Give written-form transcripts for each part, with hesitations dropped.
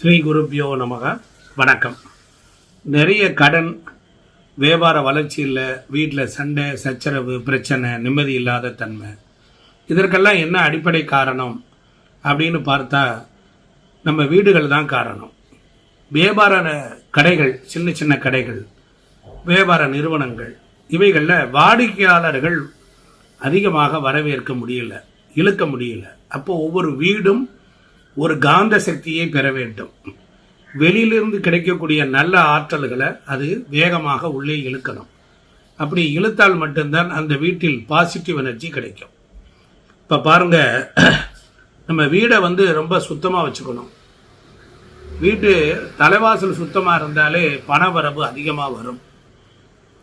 ஸ்ரீ குருப்பியோ நமக. வணக்கம். நிறைய கடன், வியாபார வளர்ச்சி இல்லை, வீட்டில் சண்டை சச்சரவு, பிரச்சனை, நிம்மதி இல்லாத தன்மை, இதற்கெல்லாம் என்ன அடிப்படை காரணம் அப்படின்னு பார்த்தா நம்ம வீடுகள் தான் காரணம். வியாபார கடைகள், சின்ன சின்ன கடைகள், வியாபார நிறுவனங்கள், இவைகளில் வாடிக்கையாளர்கள் அதிகமாக வரவேற்க முடியல, இழுக்க முடியல. அப்போ ஒவ்வொரு வீடும் ஒரு காந்த சக்தியை பெற வேண்டும். வெளியிலிருந்து கிடைக்கக்கூடிய நல்ல ஆற்றல்களை அது வேகமாக உள்ளே இழுக்கணும். அப்படி இழுத்தால் மட்டும்தான் அந்த வீட்டில் பாசிட்டிவ் எனர்ஜி கிடைக்கும். இப்போ பாருங்க, நம்ம வீடை ரொம்ப சுத்தமாக வச்சுக்கணும். வீட்டு தலைவாசல் சுத்தமாக இருந்தாலே பண வரவு அதிகமாக வரும்.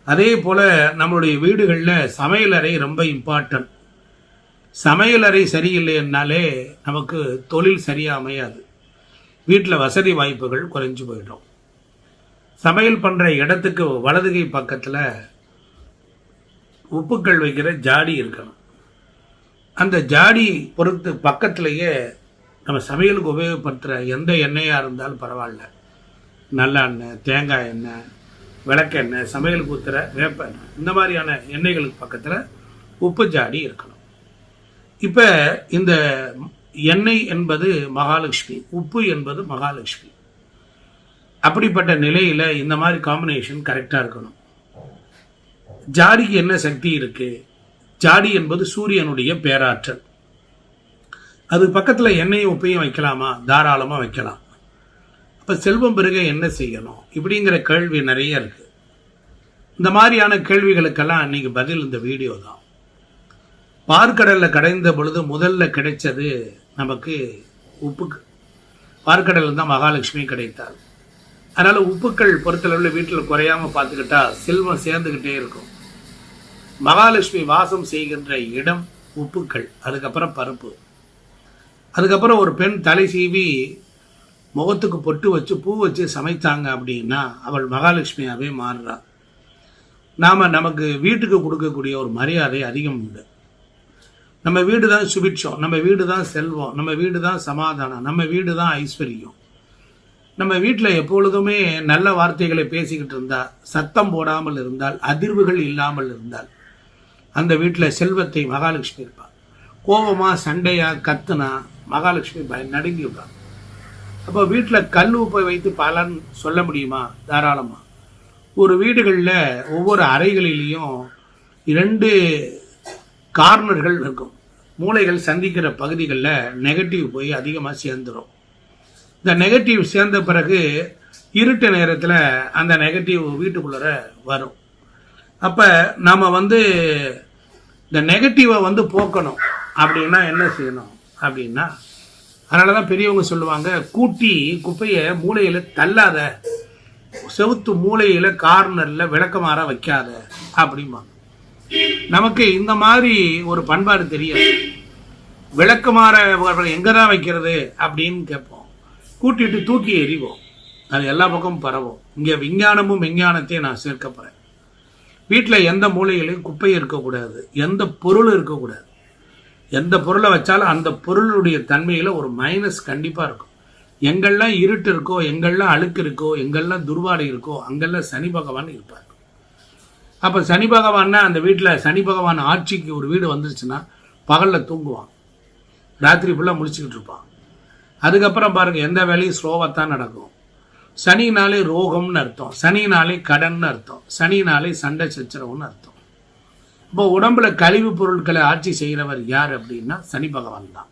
அதே போல் நம்மளுடைய வீடுகளில் சமையலறை ரொம்ப இம்பார்ட்டன்ட். சமையலறை சரியில்லைன்னாலே நமக்கு தொழில் சரியாக அமையாது. வீட்டில் வசதி வாய்ப்புகள் குறைஞ்சு போயிடும். சமையல் பண்ணுற இடத்துக்கு வலதுகை பக்கத்தில் உப்புக்கள் வைக்கிற ஜாடி இருக்கணும். அந்த ஜாடி பொறுத்து பக்கத்திலேயே நம்ம சமையலுக்கு உபயோகப்படுத்துகிற எந்த எண்ணெயாக இருந்தாலும் பரவாயில்ல, நல்லெண்ணெய், தேங்காய் எண்ணெய், விளக்கெண்ணெய், சமையலுக்கு ஊற்றுற வேப்ப எண்ணெய், இந்த மாதிரியான எண்ணெய்களுக்கு பக்கத்தில் உப்பு ஜாடி இருக்கணும். இப்போ இந்த எண்ணெய் என்பது மகாலட்சுமி, உப்பு என்பது மகாலட்சுமி. அப்படிப்பட்ட நிலையில் இந்த மாதிரி காம்பினேஷன் கரெக்டாக இருக்கணும். ஜாடிக்கு என்ன சக்தி இருக்குது? ஜாடி என்பது சூரியனுடைய பேராற்றல். அது பக்கத்தில் எண்ணெயும் உப்பையும் வைக்கலாமா? தாராளமாக வைக்கலாம். அப்போ செல்வம் பெருக என்ன செய்யணும்? இப்படிங்கிற கேள்வி நிறைய இருக்குது. இந்த மாதிரியான கேள்விகளுக்கெல்லாம் அன்றைக்கி பதில் இந்த வீடியோ தான். பார்க்கடலில் கடைந்த பொழுது முதல்ல கிடைச்சது நமக்கு உப்புக்கு. பார்க்கடலில் தான் மகாலட்சுமி கிடைத்தாள். அதனால் உப்புக்கள் பொறுத்தளவில் வீட்டில் குறையாமல் பார்த்துக்கிட்டா செல்வம் சேர்ந்துக்கிட்டே இருக்கும். மகாலட்சுமி வாசம் செய்கின்ற இடம் உப்புக்கள், அதுக்கப்புறம் பருப்பு, அதுக்கப்புறம் ஒரு பெண் தலை சீவி முகத்துக்கு பொட்டு வச்சு பூ வச்சு சமைத்தாங்க அப்படின்னா அவள் மகாலட்சுமியாகவே மாறுறாள். நமக்கு வீட்டுக்கு கொடுக்கக்கூடிய ஒரு மரியாதை அதிகம் உண்டு. நம்ம வீடு தான் சுபிட்சம், நம்ம வீடு தான் செல்வம், நம்ம வீடு தான் சமாதானம், நம்ம வீடு தான் ஐஸ்வர்யம். நம்ம வீட்டில் எப்பொழுதுமே நல்ல வார்த்தைகளை பேசிக்கிட்டு இருந்தால், சத்தம் போடாமல் இருந்தால், அதிர்வுகள் இல்லாமல் இருந்தால் அந்த வீட்டில் செல்வத்தை மகாலட்சுமி இருப்பாள். கோபமாக சண்டையாக கத்துனா மகாலட்சுமி நடுங்கி விடுறாங்க. அப்போ வீட்டில் கல் உப்பை வைத்து பலன் சொல்ல முடியுமா? தாராளமாக. ஒரு வீடுகளில் ஒவ்வொரு அறைகளிலையும் 2 கார்னர்கள் இருக்கும். மூளைகள் சந்திக்கிற பகுதிகளில் நெகட்டிவ் போய் அதிகமாக சேர்ந்துடும். இந்த நெகட்டிவ் சேர்ந்த பிறகு இருட்டு நேரத்தில் அந்த நெகட்டிவ் வீட்டுக்குள்ளே வரும். அப்போ நாம் இந்த நெகட்டிவை போக்கணும் அப்படின்னா என்ன செய்யணும் அப்படின்னா, அதனால தான் பெரியவங்க சொல்லுவாங்க, கூட்டி குப்பையை மூளையில் தள்ளாத, செவுத்து மூளையில் கார்னரில் விளக்கமாற வைக்காத அப்படிம்பாங்க. நமக்கு இந்த மாதிரி ஒரு பண்பாடு தெரியாது. விளக்கமாற எங்கே தான் வைக்கிறது அப்படின்னு கேட்போம். கூட்டிட்டு தூக்கி எறிவோம், அது எல்லா பக்கமும் பரவும். இங்கே விஞ்ஞானமும் விஞ்ஞானத்தையும் நான் சேர்க்க போகிறேன். வீட்டில் எந்த மூலையிலையும் குப்பை இருக்கக்கூடாது, எந்த பொருள் இருக்கக்கூடாது. எந்த பொருளை வச்சாலும் அந்த பொருளுடைய தன்மையில் ஒரு மைனஸ் கண்டிப்பாக இருக்கும். எங்கெல்லாம் இருட்டு இருக்கோ, எங்கெல்லாம் அழுக்கு இருக்கோ, எங்கெல்லாம் துர்வாடை இருக்கோ, அங்கெல்லாம் சனி பகவான் இருப்பார். அப்போ சனி பகவான்னா அந்த வீட்டில் சனி பகவான் ஆட்சிக்கு ஒரு வீடு வந்துருச்சுன்னா பகலில் தூங்குவான், ராத்திரி ஃபுல்லாக முடிச்சுக்கிட்டு இருப்பான். அதுக்கப்புறம் பாருங்கள், எந்த வேலையும் ஸ்லோவாக தான் நடக்கும். சனினாலே ரோகம்னு அர்த்தம், சனினாலே கடன்னு அர்த்தம், சனினாலே சண்டை சச்சரவுன்னு அர்த்தம். இப்போ உடம்புல கழிவு பொருட்களை ஆட்சி செய்கிறவர் யார் அப்படின்னா சனி பகவான் தான்.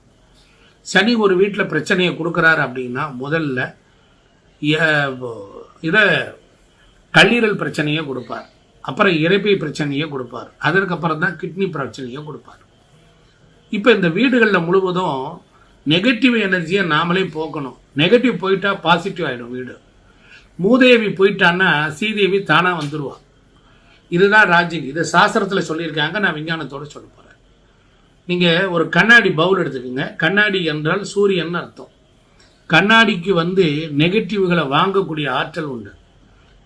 சனி ஒரு வீட்டில் பிரச்சனையை கொடுக்குறாரு அப்படின்னா முதல்ல இதை கல்லீரல் பிரச்சனையை கொடுப்பார், அப்புறம் இரைப்பை பிரச்சனையை கொடுப்பார், அதற்கப்புறம் தான் கிட்னி பிரச்சனையை கொடுப்பார். இப்போ இந்த வீடுகளில் முழுவதும் நெகட்டிவ் எனர்ஜியை நாமளே போக்கணும். நெகட்டிவ் போயிட்டா பாசிட்டிவ் ஆகிடும் வீடு. மூதேவி போயிட்டான்னா சீதேவி தானாக வந்துடுவாள். இதுதான் ராஜிங். இது சாஸ்திரத்தில் சொல்லியிருக்காங்க, நான் விஞ்ஞானத்தோடு சொல்ல போகிறேன். நீங்கள் ஒரு கண்ணாடி பவுல் எடுத்துக்கோங்க. கண்ணாடி என்றால் சூரியன் அர்த்தம். கண்ணாடிக்கு நெகட்டிவ்களை வாங்கக்கூடிய ஆற்றல் உண்டு.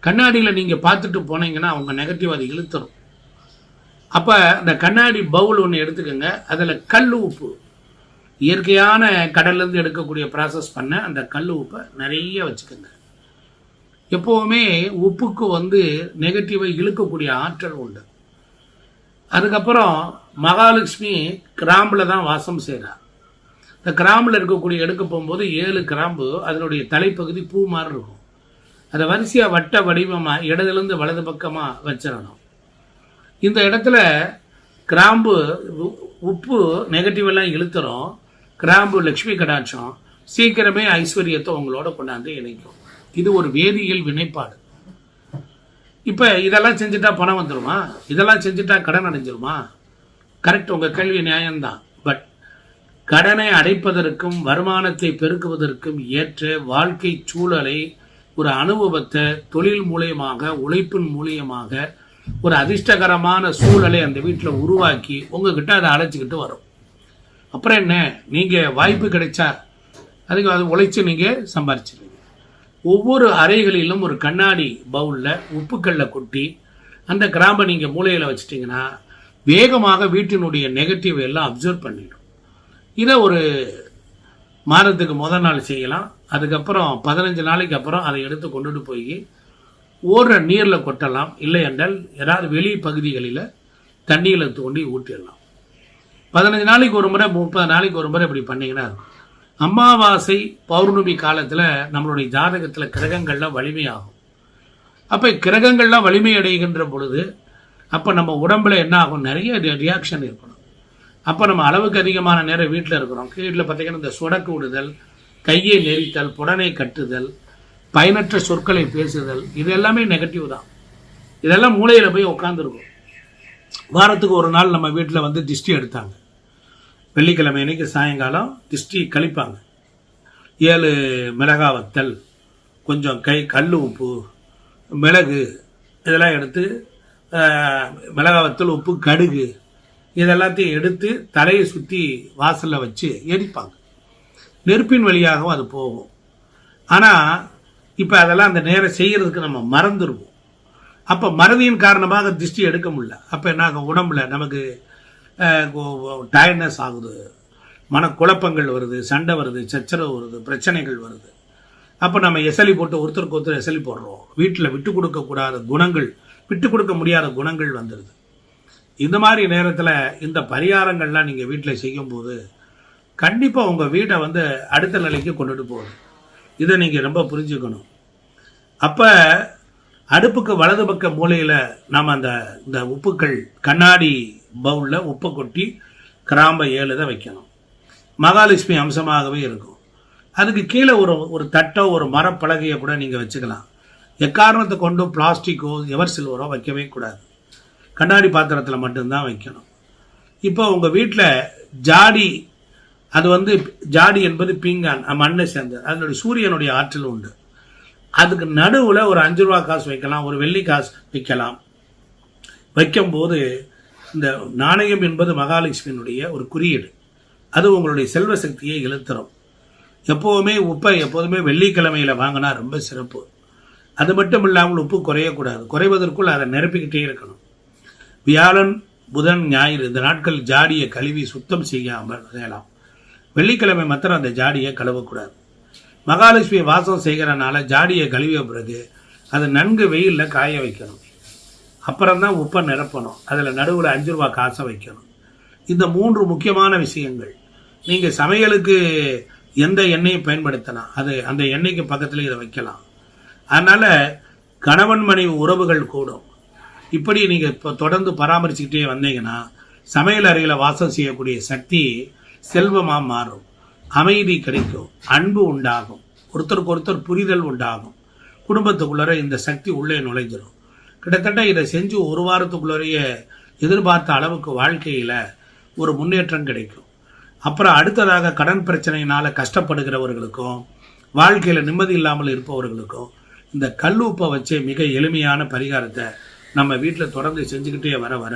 கண்ணாடியில் நீங்கள் பார்த்துட்டு போனீங்கன்னா அவங்க நெகட்டிவ் அதை இழுத்துரும். அப்போ அந்த கண்ணாடி பவுல் ஒன்று எடுத்துக்கோங்க, அதில் கல் உப்பு இயற்கையான கடல்லேருந்து எடுக்கக்கூடிய ப்ராசஸ் பண்ண அந்த கல் உப்பை நிறைய வச்சுக்கோங்க. எப்போவுமே உப்புக்கு வந்து நெகட்டிவை இழுக்கக்கூடிய ஆற்றல் உண்டு. அதுக்கப்புறம் மகாலட்சுமி கிராம்பில் தான் வாசம் செய்கிறார். இந்த கிராம்பில் இருக்கக்கூடிய எடுக்க போகும்போது 7 கிராம்பு அதனுடைய தலைப்பகுதி பூ மாதிரி இருக்கும். அதை வரிசையாக வட்ட வடிவமாக இடதுலேருந்து வலது பக்கமாக வச்சிடணும். இந்த இடத்துல கிராம்பு உப்பு நெகட்டிவ் எல்லாம் இழுத்துறோம். கிராம்பு லக்ஷ்மி கடாட்சம் சீக்கிரமே ஐஸ்வர்யத்தை உங்களோட கொண்டாந்து இணைக்கும். இது ஒரு வேதியியல் வினைப்பாடு. இப்போ இதெல்லாம் செஞ்சுட்டா பணம் வந்துடுமா? இதெல்லாம் செஞ்சுட்டா கடன் அடைஞ்சிருமா? கரெக்ட், உங்கள் கேள்வி நியாயம்தான். பட் கடனை அடைப்பதற்கும் வருமானத்தை பெருக்குவதற்கும் ஏற்ற வாழ்க்கை சூழலை, ஒரு அனுபவத்தை தொழில் மூலியமாக, உழைப்பின் மூலியமாக ஒரு அதிர்ஷ்டகரமான சூழலை அந்த வீட்டில் உருவாக்கி உங்ககிட்ட அதை அழைச்சிக்கிட்டு வரும். அப்புறம் என்ன, நீங்கள் வாய்ப்பு கிடைச்சா அதுக்கு அது உழைச்சி நீங்கள் சம்பாரிச்சிடுவீங்க. ஒவ்வொரு அறைகளிலும் ஒரு கண்ணாடி பவுலில் உப்புக்கல்லை கொட்டி அந்த கிராம்பை நீங்கள் மூலையில் வச்சிட்டிங்கன்னா வேகமாக வீட்டினுடைய நெகட்டிவ் எல்லாம் அப்சர்வ் பண்ணிடும். இதை ஒரு மாதத்துக்கு முதல் நாள் செய்யலாம். அதுக்கப்புறம் 15 நாளைக்கு அப்புறம் அதை எடுத்து கொண்டுட்டு போய் ஓடுற நீரில் கொட்டலாம். இல்லை என்றால் ஏதாவது வெளி பகுதிகளில் தண்ணியில் தோண்டி ஊற்றிடலாம். 15 நாளைக்கு ஒரு முறை, 30 நாளைக்கு ஒரு முறை இப்படி பண்ணிங்கன்னா இருக்கும். அமாவாசை பௌர்ணமி காலத்தில் நம்மளுடைய ஜாதகத்தில் கிரகங்கள்லாம் வலிமையாகும். அப்போ கிரகங்கள்லாம் வலிமை அடைகின்ற பொழுது அப்போ நம்ம உடம்புல என்ன ஆகும், நிறைய ரியாக்ஷன் இருக்கணும். அப்போ நம்ம அளவுக்கு அதிகமான நேரம் வீட்டில் இருக்கிறோம். வீட்டில் பார்த்தீங்கன்னா இந்த சுடக்கு விடுதல், கையை நெரித்தல், புடனை கட்டுதல், பயனற்ற சொற்களை பேசுதல், இது எல்லாமே நெகட்டிவ் தான். இதெல்லாம் மூளையில் போய் உட்காந்துருக்கும். வாரத்துக்கு ஒரு நாள் நம்ம வீட்டில் வந்து திஷ்டி எடுத்தாங்க. வெள்ளிக்கிழமை அன்னைக்கு சாயங்காலம் திஷ்டி கழிப்பாங்க. 7 மிளகா வத்தல், கொஞ்சம் கல் உப்பு, மிளகு இதெல்லாம் எடுத்து, மிளகா வத்தல், உப்பு, கடுகு இதெல்லாத்தையும் எடுத்து தலையை சுற்றி வாசலில் வச்சு எரிப்பாங்க. நெருப்பின் வழியாகவும் அது போகும். ஆனால் இப்போ அதெல்லாம் அந்த நேரம் செய்கிறதுக்கு நம்ம மறந்துடுவோம். அப்போ மறதியின் காரணமாக திருஷ்டி எடுக்க முடியல. அப்போ என்ன ஆகும், உடம்புல நமக்கு டயர்ட்னஸ் ஆகுது, மனக்குழப்பங்கள் வருது, சண்டை வருது, சச்சரவு வருது, பிரச்சனைகள் வருது. அப்போ நம்ம எசலி போட்டு ஒருத்தருக்கு ஒருத்தர் எசலி போடுறோம். வீட்டில் விட்டு கொடுக்கக்கூடாத குணங்கள், விட்டு கொடுக்க முடியாத குணங்கள் வந்துடுது. இந்த மாதிரி நேரத்தில் இந்த பரிகாரங்கள்லாம் நீங்கள் வீட்டில் செய்யும்போது கண்டிப்பாக உங்கள் வீட்டை வந்து அடுத்த நிலைக்கு கொண்டுட்டு போகணும். இதை நீங்கள் ரொம்ப புரிஞ்சுக்கணும். அப்போ அடுப்புக்கு வலது பக்க மூலையில் நாம் இந்த உப்புக்கள் கண்ணாடி பவுலில் உப்பை கொட்டி கிராம்பை 7 தான் வைக்கணும். மகாலட்சுமி அம்சமாகவே இருக்கும். அதுக்கு கீழே ஒரு தட்டோ ஒரு மரப்பலகையை கூட நீங்கள் வச்சுக்கலாம். எக்காரணத்தை கொண்டும் பிளாஸ்டிக்கோ எவர் சில்வரோ வைக்கவே கூடாது. கண்ணாடி பாத்திரத்தில் மட்டும்தான் வைக்கணும். இப்போ உங்கள் வீட்டில் ஜாடி, அது வந்து ஜாடி என்பது பீங்கான், மண்ணை சேர்ந்தது, அதனுடைய சூரியனுடைய ஆற்றல் உண்டு. அதுக்கு நடுவில் ஒரு 5 ரூபா காசு வைக்கலாம், ஒரு வெள்ளி காசு வைக்கலாம். வைக்கும்போது இந்த நாணயம் என்பது மகாலட்சுமியினுடைய ஒரு குறியீடு. அது உங்களுடைய செல்வ சக்தியை இழுத்துரும். எப்போவுமே உப்பை எப்போதுமே வெள்ளிக்கிழமையில் வாங்கினா ரொம்ப சிறப்பு. அது மட்டும் இல்லாமல் உப்பு குறையக்கூடாது. குறைவதற்குள் அதை நிரப்பிக்கிட்டே இருக்கணும். வியாழன், புதன், ஞாயிறு இந்த நாட்கள் ஜாடியை கழுவி சுத்தம் செய்யாமல் செய்யலாம். வெள்ளிக்கிழமை மாத்திரம் அந்த ஜாடியை கழுவக்கூடாது. மகாலட்சுமி வாசம் செய்கிறனால ஜாடியை கழுவிய பிறகு அதை நன்கு வெயிலில் காய வைக்கணும். அப்புறம்தான் உப்பை நிரப்பணும். அதில் நடுவில் 5 ரூபா காசை வைக்கணும். இந்த 3 முக்கியமான விஷயங்கள். நீங்கள் சமையலுக்கு எந்த எண்ணெயை பயன்படுத்தலாம், அது அந்த எண்ணெய்க்கு பக்கத்தில் இதை வைக்கலாம். அதனால் கணவன் மனைவி உறவுகள் கூடும். இப்படி நீங்கள் இப்போ தொடர்ந்து பராமரிச்சுக்கிட்டே வந்தீங்கன்னா சமையல் அறையில் வாசம் செய்யக்கூடிய சக்தி செல்வமாக மாறும். அமைதி கிடைக்கும், அன்பு உண்டாகும், ஒருத்தருக்கு ஒருத்தர் புரிதல் உண்டாகும். குடும்பத்துக்குள்ளே இந்த சக்தி உள்ளே நுழைஞ்சிடும். கிட்டத்தட்ட இதை செஞ்சு 1 வாரத்துக்குள்ளேயே எதிர்பார்த்த அளவுக்கு வாழ்க்கையில் ஒரு முன்னேற்றம் கிடைக்கும். அப்புறம் அடுத்ததாக கடன் பிரச்சனையினால் கஷ்டப்படுகிறவர்களுக்கும் வாழ்க்கையில் நிம்மதி இல்லாமல் இருப்பவர்களுக்கும் இந்த கல்லுப்பை வச்சே மிக எளிமையான பரிகாரத்தை நம்ம வீட்டில் தொடர்ந்து செஞ்சுக்கிட்டே வர வர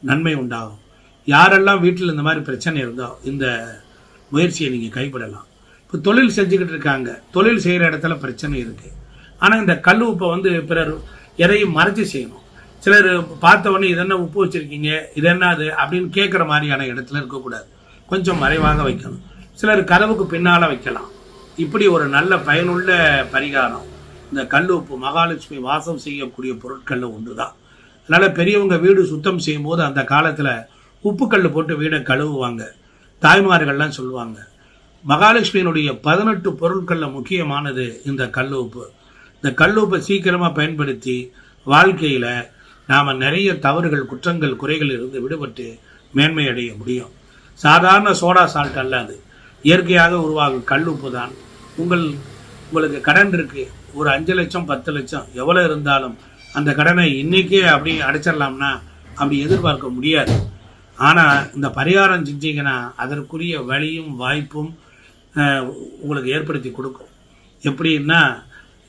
நன்மை உண்டாகும். யாரெல்லாம் வீட்டில் இந்த மாதிரி பிரச்சனை இருந்தோ இந்த முயற்சியை நீங்கள் கைவிடலாம். இப்போ தொழில் செஞ்சுக்கிட்டு இருக்காங்க, தொழில் செய்கிற இடத்துல பிரச்சனை இருக்குது. ஆனால் இந்த கல் உப்பை வந்து பிறர் எதையும் மறைச்சி செய்யணும். சிலர் பார்த்த உடனே இது என்ன உப்பு வச்சுருக்கீங்க, இது என்ன அது அப்படின்னு கேட்குற மாதிரியான இடத்துல இருக்கக்கூடாது. கொஞ்சம் மறைவாக வைக்கணும். சிலர் கதவுக்கு பின்னால் வைக்கலாம். இப்படி ஒரு நல்ல பயனுள்ள பரிகாரம் இந்த கல் உப்பு மகாலட்சுமி வாசம் செய்யக்கூடிய பொருட்களில் ஒன்று தான். அதனால் பெரியவங்க வீடு சுத்தம் செய்யும் போது அந்த காலத்தில் உப்புக்கல் போட்டு வீடை கழுவுவாங்க. தாய்மார்கள்லாம் சொல்லுவாங்க. மகாலட்சுமியினுடைய 18 பொருட்களில் முக்கியமானது இந்த கல் உப்பு. இந்த கல் உப்பை சீக்கிரமாக பயன்படுத்தி வாழ்க்கையில் நாம் நிறைய தவறுகள், குற்றங்கள், குறைகள் இருந்து விடுபட்டு மேன்மை அடைய முடியும். சாதாரண சோடா சால்ட் அல்ல, அது இயற்கையாக உருவாகும் கல் உப்பு தான். உங்களுக்கு கடன் இருக்குது, ஒரு 5 லட்சம் 10 லட்சம் எவ்வளோ இருந்தாலும் அந்த கடனை இன்றைக்கே அப்படி அடைச்சிடலாம்னா அப்படி எதிர்பார்க்க முடியாது. ஆனால் இந்த பரிகாரம் செஞ்சீங்கன்னா அதற்குரிய வழியும் வாய்ப்பும் உங்களுக்கு ஏற்படுத்தி கொடுக்கும். எப்படின்னா,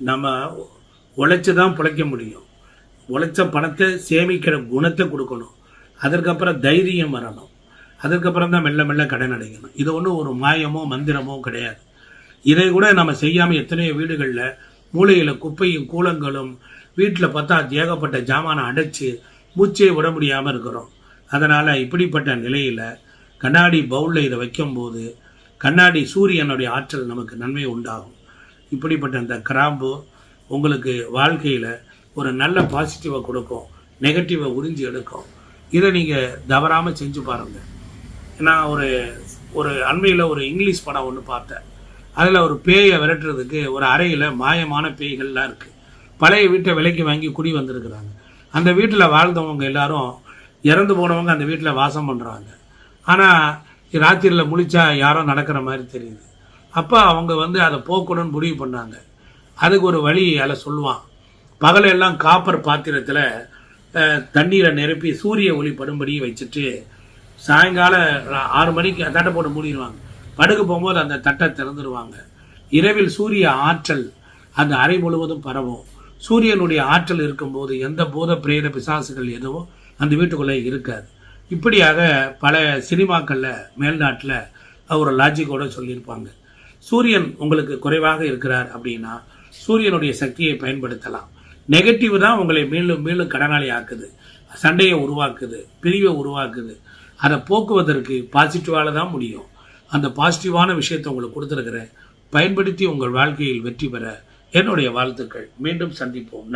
நம்ம உழைச்சி தான் பிழைக்க முடியும். உழைச்ச பணத்தை சேமிக்கிற குணத்தை கொடுக்கணும். அதற்கப்புறம் தைரியம் வரணும். அதுக்கப்புறம் தான் மெல்ல மெல்ல கடன் அடைக்கணும். இது ஒன்றும் ஒரு மாயமோ மந்திரமோ கிடையாது. இதை கூட நம்ம செய்யாமல் எத்தனையோ வீடுகளில் மூளையில் குப்பையும் கூலங்களும் வீட்டில் பார்த்தா ஏகப்பட்ட ஜாமானை அடைச்சி மூச்சே விட முடியாமல் இருக்கிறோம். அதனால் இப்படிப்பட்ட நிலையில் கண்ணாடி பவுலில் இதை வைக்கும்போது கண்ணாடி சூரியனுடைய ஆற்றல் நமக்கு நன்மை உண்டாகும். இப்படிப்பட்ட இந்த கிராம்பு உங்களுக்கு வாழ்க்கையில் ஒரு நல்ல பாசிட்டிவை கொடுக்கும், நெகட்டிவை உறிஞ்சி எடுக்கும். இதை நீங்கள் தவறாமல் செஞ்சு பாருங்கள். நான் ஒரு அண்மையில் ஒரு இங்கிலீஷ் படம் ஒன்று பார்த்தேன். அதில் ஒரு பேயை விரட்டுறதுக்கு ஒரு அறையில் மாயமான பேய்கள்லாம் இருக்குது. பழைய வீட்டை விலைக்கு வாங்கி குடி வந்திருக்கிறாங்க. அந்த வீட்டில் வாழ்ந்தவங்க எல்லாரும் இறந்து போனவங்க அந்த வீட்டில் வாசம் பண்ணுறாங்க. ஆனால் ராத்திரியில் முழிச்சா யாரோ நடக்கிற மாதிரி தெரியுது. அப்போ அவங்க அதை போக்கணும்னு முடிவு பண்ணாங்க. அதுக்கு ஒரு வழி அதில் சொல்லுவான். பகலெல்லாம் காப்பர் பாத்திரத்தில் தண்ணீரை நிரப்பி சூரிய ஒளி படும்படி வச்சுட்டு சாயங்காலம் 6 மணிக்கு தட்டை போட்டு மூடிடுவாங்க. படுக்க போகும்போது அந்த தட்டை திறந்துடுவாங்க. இரவில் சூரிய ஆற்றல் அந்த அறை முழுவதும் பரவும். சூரியனுடைய ஆற்றல் இருக்கும்போது எந்த பூத பிரேத பிசாசுகள் எதுவும் அந்த வீட்டுக்குள்ளே இருக்காது. இப்படியாக பல சினிமாக்களில் மேல்நாட்டில் ஒரு லாஜிக்கோடு சொல்லியிருப்பாங்க. சூரியன் உங்களுக்கு குறைவாக இருக்கிறார் அப்படின்னா சூரியனுடைய சக்தியை பயன்படுத்தலாம். நெகட்டிவ் தான் உங்களை மீண்டும் மீண்டும் கடனாளி ஆக்குது, சண்டையை உருவாக்குது, பிரிவை உருவாக்குது. அதை போக்குவதற்கு பாசிட்டிவால தான் முடியும். அந்த பாசிட்டிவான விஷயத்தை உங்களுக்கு கொடுத்துருக்கிறேன். பயன்படுத்தி உங்கள் வாழ்க்கையில் வெற்றி பெற என்னுடைய வாழ்த்துக்கள். மீண்டும் சந்திப்போம்.